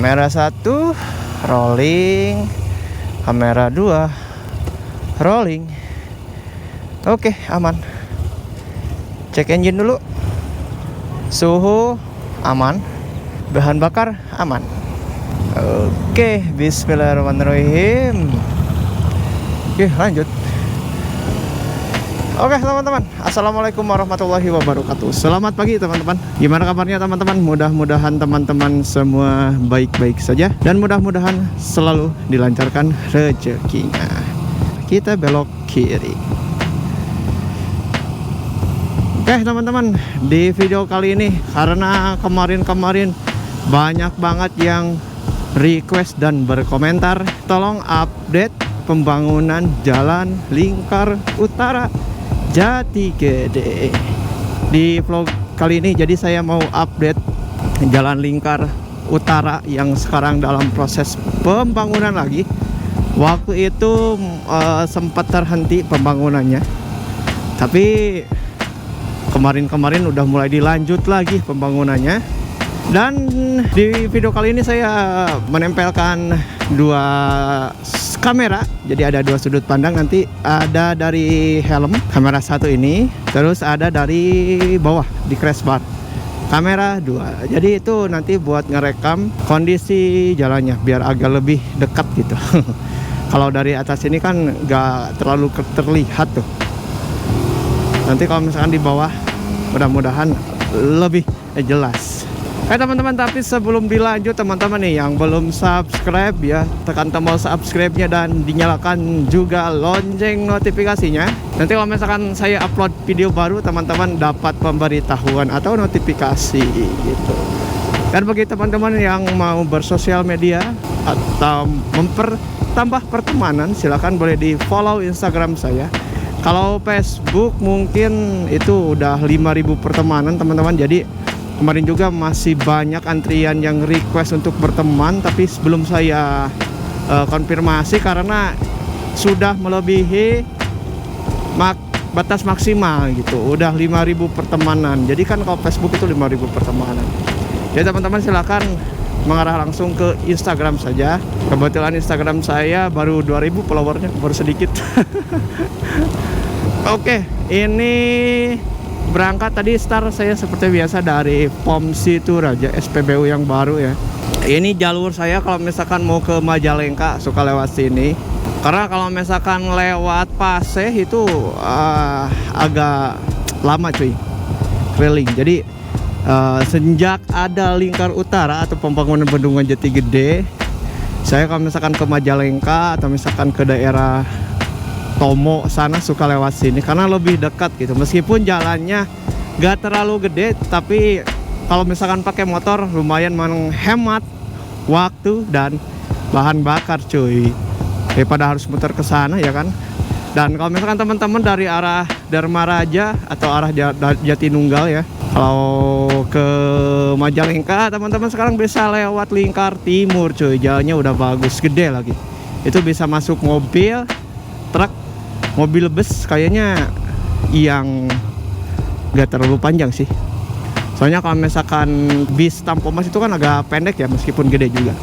Kamera 1 rolling, kamera 2 rolling. Oke, aman. Cek engine dulu. Suhu aman, bahan bakar aman. Oke, bismillahirrahmanirrahim. Oke, lanjut. Oke teman-teman, assalamualaikum warahmatullahi wabarakatuh. Selamat pagi teman-teman. Gimana kabarnya teman-teman? Mudah-mudahan teman-teman semua baik-baik saja, dan mudah-mudahan selalu dilancarkan rezekinya. Kita belok kiri. Oke teman-teman, di video kali ini, karena kemarin-kamarin banyak banget yang request dan berkomentar, tolong update pembangunan jalan lingkar utara Jati Gede. Di vlog kali ini jadi saya mau update jalan lingkar utara yang sekarang dalam proses pembangunan lagi. Waktu itu sempat terhenti pembangunannya, tapi kemarin-kemarin udah mulai dilanjut lagi pembangunannya. Dan di video kali ini saya menempelkan dua kamera, jadi ada dua sudut pandang. Nanti ada dari helm kamera 1 ini, terus ada dari bawah di crash bar kamera 2. Jadi itu nanti buat ngerekam kondisi jalannya biar agak lebih dekat gitu. Kalau dari atas ini kan nggak terlalu terlihat tuh. Nanti kalau misalkan di bawah mudah-mudahan lebih jelas. Teman-teman, tapi sebelum dilanjut teman-teman nih yang belum subscribe ya, tekan tombol subscribe-nya dan dinyalakan juga lonceng notifikasinya. Nanti kalau misalkan saya upload video baru, teman-teman dapat pemberitahuan atau notifikasi gitu. Dan bagi teman-teman yang mau bersosial media atau mempertambah pertemanan, silahkan boleh di follow Instagram saya. Kalau Facebook mungkin itu udah 5.000 pertemanan teman-teman. Jadi kemarin juga masih banyak antrian yang request untuk berteman, tapi sebelum saya konfirmasi karena sudah melebihi batas maksimal gitu. Udah 5.000 pertemanan. Jadi kan kalau Facebook itu 5.000 pertemanan. Jadi teman-teman silakan mengarah langsung ke Instagram saja. Kebetulan Instagram saya baru 2.000 followernya, baru sedikit. Oke, ini berangkat tadi start saya seperti biasa dari POM Situraja SPBU yang baru ya. Ini jalur saya kalau misalkan mau ke Majalengka suka lewat sini. Karena kalau misalkan lewat Paseh itu agak lama cuy keliling. Jadi sejak ada lingkar utara atau pembangunan bendungan Jati Gede, saya kalau misalkan ke Majalengka atau misalkan ke daerah Tomo sana suka lewat sini karena lebih dekat gitu. Meskipun jalannya gak terlalu gede, tapi kalau misalkan pakai motor lumayan menghemat waktu dan bahan bakar cuy, daripada harus muter ke sana ya kan. Dan kalau misalkan teman-teman dari arah Dharma Raja atau arah Jatinunggal ya, kalau ke Majalengka teman-teman sekarang bisa lewat lingkar timur cuy. Jalannya udah bagus, gede lagi. Itu bisa masuk mobil, truk, mobil bus kayaknya yang gak terlalu panjang sih. Soalnya kalau misalkan bis Tampomas itu kan agak pendek ya, meskipun gede juga.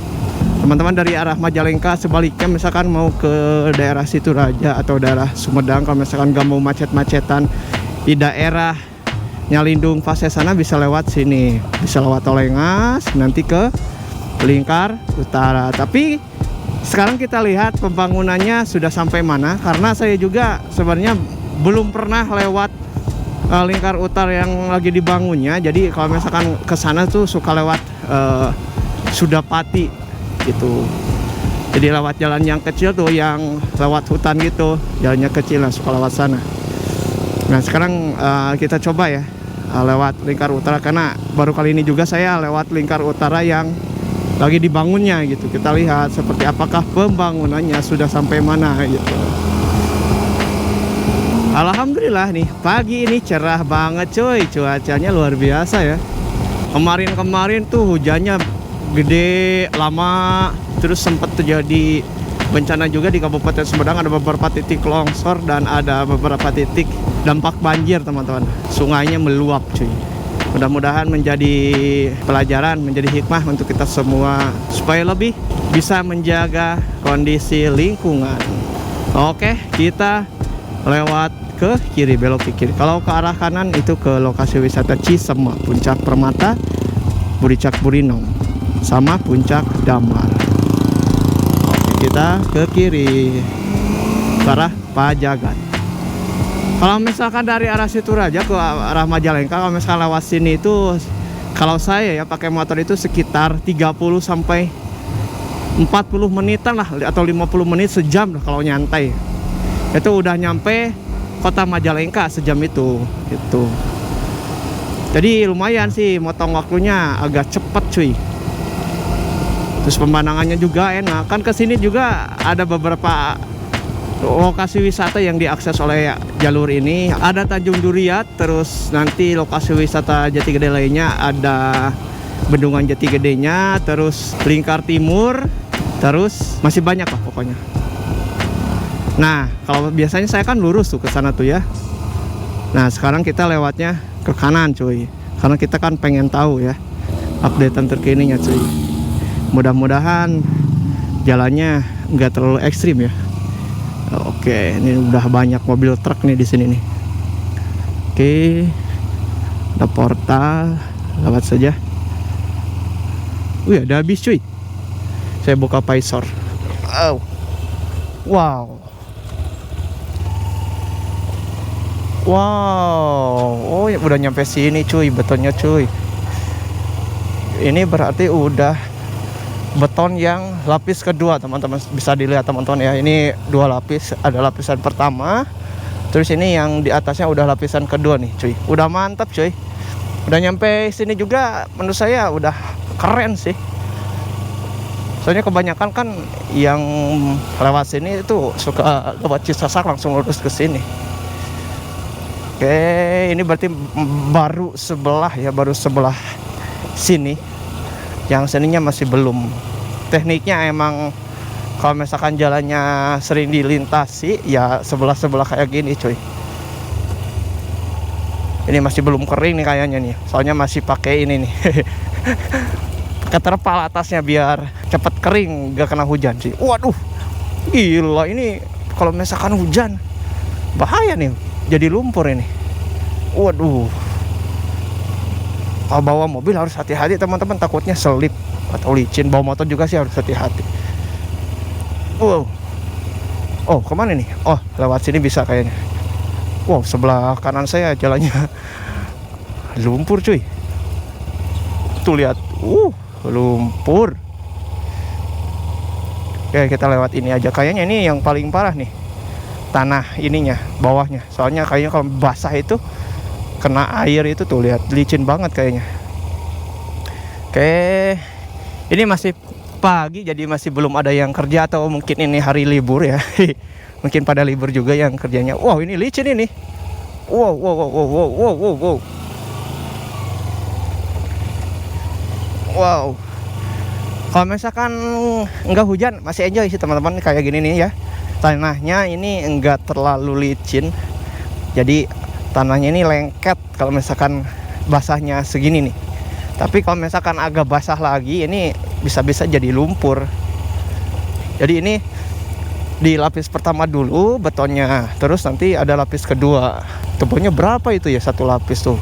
Teman-teman dari arah Majalengka sebaliknya misalkan mau ke daerah Situraja atau daerah Sumedang, kalau misalkan gak mau macet-macetan di daerah Nyalindung fase sana, bisa lewat sini. Bisa lewat Tolengas nanti ke lingkar utara. Tapi sekarang kita lihat pembangunannya sudah sampai mana, karena saya juga sebenarnya belum pernah lewat lingkar utara yang lagi dibangunnya. Jadi kalau misalkan ke sana tuh suka lewat Sudapati gitu. Jadi lewat jalan yang kecil tuh, yang lewat hutan gitu, jalannya kecil lah, suka lewat sana. Nah sekarang kita coba ya lewat lingkar utara, karena baru kali ini juga saya lewat lingkar utara yang lagi dibangunnya gitu. Kita lihat seperti apakah pembangunannya sudah sampai mana gitu. Alhamdulillah nih pagi ini cerah banget cuy, cuacanya luar biasa ya. Kemarin-kemarin tuh hujannya gede lama, terus sempat terjadi bencana juga di Kabupaten Sumedang. Ada beberapa titik longsor dan ada beberapa titik dampak banjir teman-teman. Sungainya meluap cuy. Mudah-mudahan menjadi pelajaran, menjadi hikmah untuk kita semua supaya lebih bisa menjaga kondisi lingkungan. Oke, kita lewat ke kiri, belok ke kiri. Kalau ke arah kanan itu ke lokasi wisata Cisema, Puncak Permata, Buricak Burinong, sama Puncak Damar. Oke, kita ke kiri ke arah Pajagan. Kalau misalkan dari arah Situraja ke arah Majalengka, kalau misalkan lewat sini itu, kalau saya ya pakai motor itu sekitar 30 sampai 40 menitan lah, atau 50 menit sejam lah kalau nyantai. Itu udah nyampe kota Majalengka sejam itu gitu. Jadi lumayan sih, motong waktunya agak cepet cuy. Terus pemandangannya juga enak. Kan kesini juga ada beberapa lokasi wisata yang diakses oleh jalur ini. Ada Tanjung Duriat, terus nanti lokasi wisata Jati Gede lainnya ada Bendungan Jati Gedenya, terus Lingkar Timur, terus masih banyak lah pokoknya. Nah, kalau biasanya saya kan lurus tuh ke sana tuh ya. Nah, sekarang kita lewatnya ke kanan cuy, karena kita kan pengen tahu ya updatean terkininya cuy. Mudah-mudahan jalannya nggak terlalu ekstrim ya. Oke, ini udah banyak mobil truk nih di sini nih. Oke, ada portal, lewat saja. Wih, ada habis cuy. Saya buka Paisor. Oh. Wow. Wow. Oh, ya udah nyampe sini cuy, betonnya cuy. Ini berarti udah beton yang lapis kedua, teman-teman bisa dilihat teman-teman ya. Ini 2 lapis, ada lapisan pertama, terus ini yang di atasnya udah lapisan kedua nih cuy. Udah mantap cuy. Udah nyampe sini juga, menurut saya udah keren sih. Soalnya kebanyakan kan yang lewat sini itu suka lewat Cisasak langsung lurus ke sini. Oke, ini berarti baru sebelah ya, baru sebelah sini. Yang sininya masih belum. Tekniknya emang kalau misalkan jalannya sering dilintasi ya sebelah-sebelah kayak gini cuy. Ini masih belum kering nih kayaknya nih. Soalnya masih pakai ini nih. Pakai terpal atasnya biar cepet kering, gak kena hujan sih. Waduh, gila ini kalau misalkan hujan bahaya nih, jadi lumpur ini. Waduh, kalau bawa mobil harus hati-hati teman-teman, takutnya selip atau licin. Bawa motor juga sih harus hati-hati. Wow. Oh, kemana nih? Oh, lewat sini bisa kayaknya. Wow, sebelah kanan saya jalannya lumpur cuy. Tuh lihat, lumpur. Oke, kita lewat ini aja. Kayaknya ini yang paling parah nih, tanah ininya, bawahnya. Soalnya kayaknya kalau basah itu kena air itu tuh lihat licin banget kayaknya. Oke, ini masih pagi jadi masih belum ada yang kerja, atau mungkin ini hari libur ya. Mungkin pada libur juga yang kerjanya. Wow, ini licin ini. Wow. Wow. Kalau misalkan enggak hujan masih enjoy sih teman-teman, kayak gini nih ya. Tanahnya ini enggak terlalu licin. Jadi tanahnya ini lengket kalau misalkan basahnya segini nih. Tapi kalau misalkan agak basah lagi ini bisa-bisa jadi lumpur. Jadi ini di lapis pertama dulu betonnya, terus nanti ada lapis kedua. Tebalnya berapa itu ya satu lapis tuh?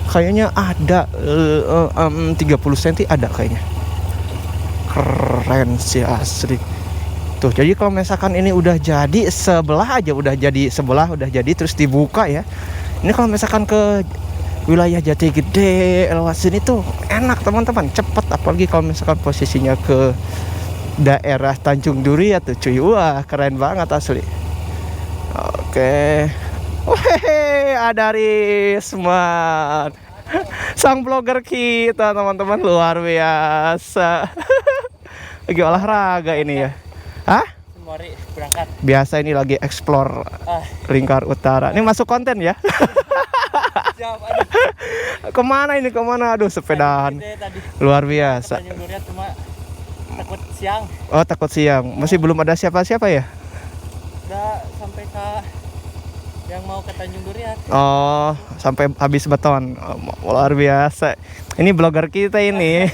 Kayaknya ada 30 cm ada kayaknya. Keren sih asli. Tuh, jadi kalau misalkan ini udah jadi sebelah aja, udah jadi terus dibuka ya. Ini kalau misalkan ke wilayah Jati Gede lewat sini tuh enak teman-teman, cepet. Apalagi kalau misalkan posisinya ke daerah Tanjung Duriat tuh cuy. Wah, keren banget asli. Oke. Wih, ada Risman, sang blogger kita teman-teman, luar biasa. Lagi olahraga ini ya. Hah? Mari berangkat. Biasa ini lagi explore Lingkar Utara. Ini masuk konten ya. Siap, Kemana ini? Kemana? Aduh, sepedahan. Luar biasa. Cuma takut siang. Oh, takut siang. Masih belum ada siapa-siapa ya? Udah sampai ke Yang mau ke Tanjung Durian. Oh, sampai habis beton. Oh, luar biasa. Ini blogger kita ini.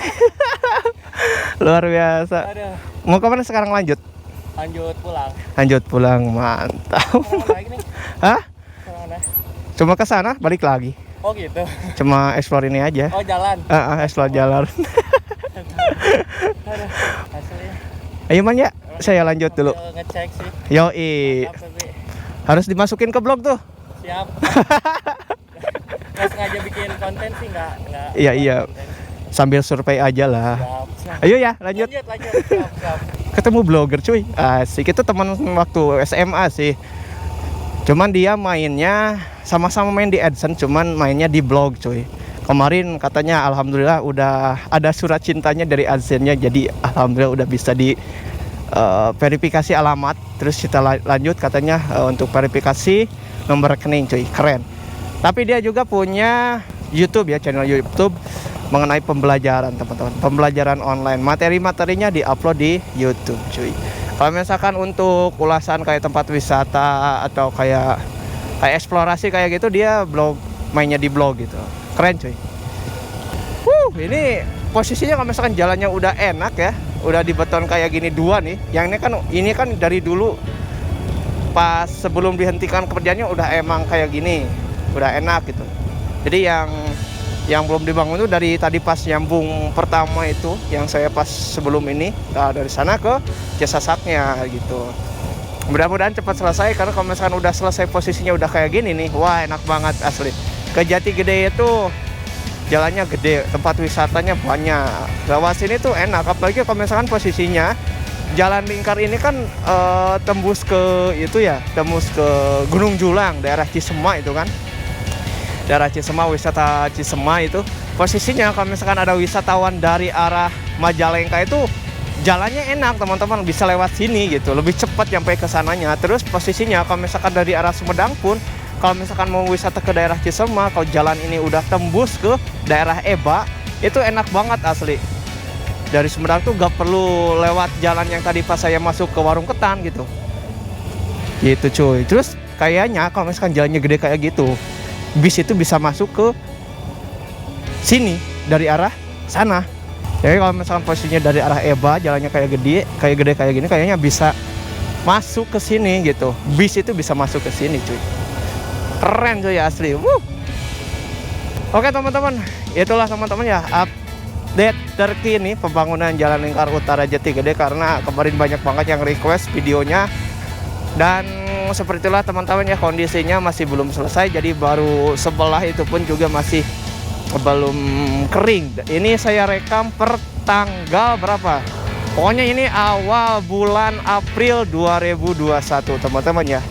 Luar biasa. Aduh, Mau kemana sekarang lanjut? lanjut pulang. Lanjut pulang, mantap. Kemana lagi nih? Hah? Kemana? Cuma ke sana, balik lagi. Oh gitu. Cuma explore ini aja. Oh jalan. Explore jalan. Aduh, hasilnya. Ayo man ya, saya lanjut dulu. Sambil ngecek sih. Yoi, Mantap, Bi. harus dimasukin ke blog tuh. Siap. Nggak sengaja bikin konten sih nggak. Iya, buat iya. konten. Sambil survei aja lah. Siap. Ayo ya, lanjut. Lanjut. Siap. Ketemu blogger cuy. Asik, itu teman waktu SMA sih. Cuman dia mainnya sama-sama main di AdSense, cuman mainnya di blog cuy. Kemarin katanya alhamdulillah udah ada surat cintanya dari AdSense-nya, jadi alhamdulillah udah bisa di verifikasi alamat. Terus kita lanjut katanya untuk verifikasi nomor rekening cuy, keren. Tapi dia juga punya YouTube ya, channel YouTube mengenai pembelajaran teman-teman, pembelajaran online. Materi-materinya diupload di YouTube cuy. Kalau misalkan untuk ulasan kayak tempat wisata atau kayak eksplorasi kayak gitu, dia mainnya di blog gitu. Keren cuy. Ini posisinya kalau misalkan jalannya udah enak ya, udah dibeton kayak gini dua nih. Yang ini kan dari dulu pas sebelum dihentikan kerjanya udah emang kayak gini, udah enak gitu. Jadi yang belum dibangun itu dari tadi pas nyambung pertama itu, yang saya pas sebelum ini, dari sana ke Cisasaknya gitu. Mudah-mudahan cepat selesai, karena kalau misalkan udah selesai posisinya udah kayak gini nih, wah enak banget asli. Ke Jatigede itu jalannya gede, tempat wisatanya banyak. Lewat sini tuh enak, apalagi kalau misalkan posisinya Jalan Lingkar ini kan tembus ke itu ya, tembus ke Gunung Julang, daerah Cisema itu kan. Daerah Cisema, wisata Cisema itu. Posisinya kalau misalkan ada wisatawan dari arah Majalengka itu jalannya enak teman-teman, bisa lewat sini gitu, lebih cepat sampai ke sananya. Terus posisinya kalau misalkan dari arah Sumedang pun, kalau misalkan mau wisata ke daerah Cisema, kalau jalan ini udah tembus ke daerah Eba, itu enak banget asli. Dari Sumedang tuh gak perlu lewat jalan yang tadi pas saya masuk ke Warung Ketan gitu. Gitu cuy. Terus kayaknya kalau misalkan jalannya gede kayak gitu, bis itu bisa masuk ke sini dari arah sana. Jadi kalau misalkan posisinya dari arah Eba, jalannya kayak gede kayak gini, kayaknya bisa masuk ke sini gitu. Bis itu bisa masuk ke sini cuy. Keren cuy asli. Oke teman-teman, itulah teman-teman ya update terkini pembangunan Jalan Lingkar Utara Jatigede, karena kemarin banyak banget yang request videonya. Dan seperti itulah teman-teman ya, kondisinya masih belum selesai, jadi baru sebelah itu pun juga masih belum kering. Ini saya rekam per tanggal berapa? Pokoknya ini awal bulan April 2021 teman-teman ya.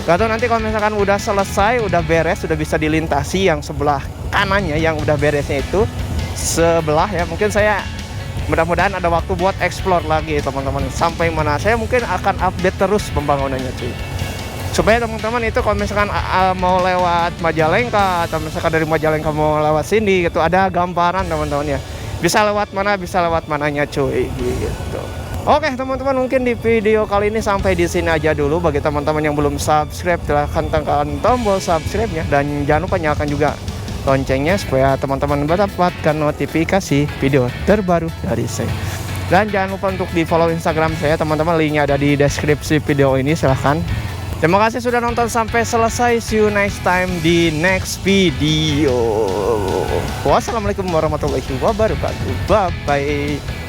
Gak tau nanti kalau misalkan udah selesai, udah beres, udah bisa dilintasi yang sebelah kanannya, yang udah beresnya itu sebelah ya. Mungkin saya mudah-mudahan ada waktu buat explore lagi teman-teman. Sampai mana saya mungkin akan update terus pembangunannya cuy. Supaya teman-teman itu kalau misalkan mau lewat Majalengka, atau misalkan dari Majalengka mau lewat sini gitu, ada gambaran teman-teman ya. Bisa lewat mananya cuy gitu. Oke teman-teman, mungkin di video kali ini sampai di sini aja dulu. Bagi teman-teman yang belum subscribe, silahkan tekan tombol subscribe-nya, dan jangan lupa nyalakan juga loncengnya supaya teman-teman mendapatkan notifikasi video terbaru dari saya. Dan jangan lupa untuk di follow Instagram saya teman-teman, linknya ada di deskripsi video ini, silahkan. Terima kasih sudah nonton sampai selesai. See you next time di next video. Wassalamualaikum warahmatullahi wabarakatuh. Bye bye.